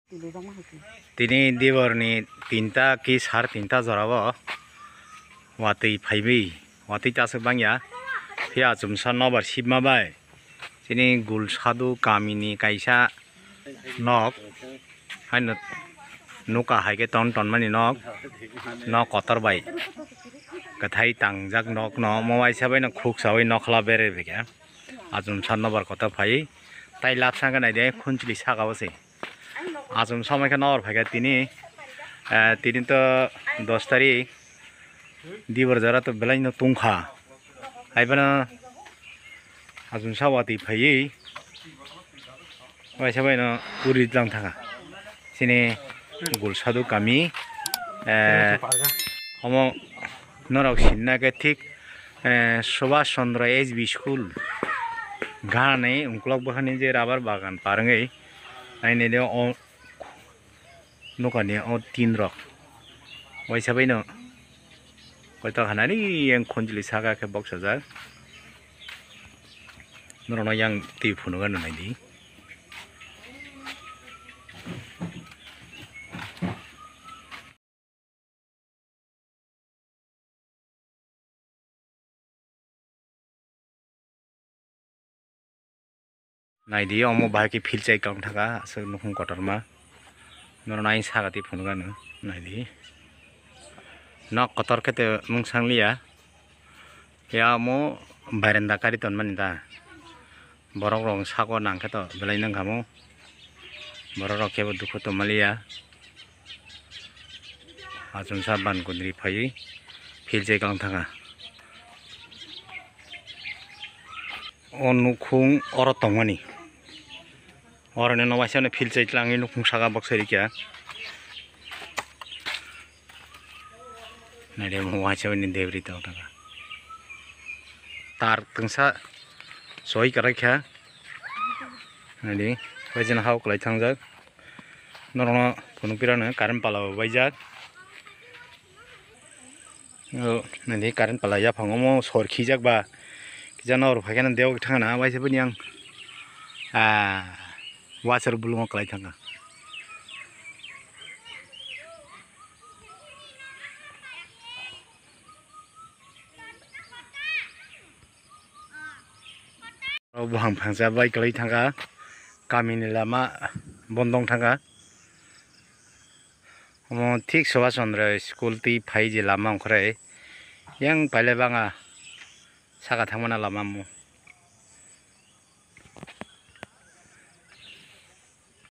Tini diborni tinta ki sar tinta jorabo watui phaibi watui tasuk bangya pia jumsa nobar sibma bai tini gul sadu kamini kaisa nok haino nuka haike ton ton mani nok kotor bai kathai tangjak nok no mowai sabai no khuk sabai nokla bere bega ajum san nobar kotor phai tai lapsa ga naide khunchli saga bose ajum samai ka nor phaga tini to 10 tarik dibor jara to belai no tungkha haibana ajum sawati phai wai sabai no puri lang thaka sini gul sadu kami homo norok sinna ke thik Subhash Chandra HB School gane unklok bahani je rabar bagan parangai aine de o nokani o tin rok wai sabai no koito hanani yang khonjli saga ke box hajar norono yang ti phunu gan naidi naidi omo bahaki filchai kang thaka asuk nukhung kotorma norono ai saga ti phunu gan naidi nok kotor kete mungsanglia ya mo barenda kari ton manita borok rong sago nangke to belai nang kamo borok rok kebo dukho to malia ajum sa ban kundri phai filje kang thanga onukhung oro tongmani orone no waisane filje tlangi nukhung saga boksari kya nade mo waisane devri to thanga tar tungsa soi karakha nade wajan hau klai thangjak norono phunupirano current pala waijak nade current pala ya phangomo sorkhijak ba kijana or phagana dew thangana waisa bani ang washer bulungo klai thanga buhang phangsa bai klai thanga kamini lama bondong thanga omo thik Subhash Chandra School ti phai je lama ongkhrai yang paile banga saga thangmana lama mo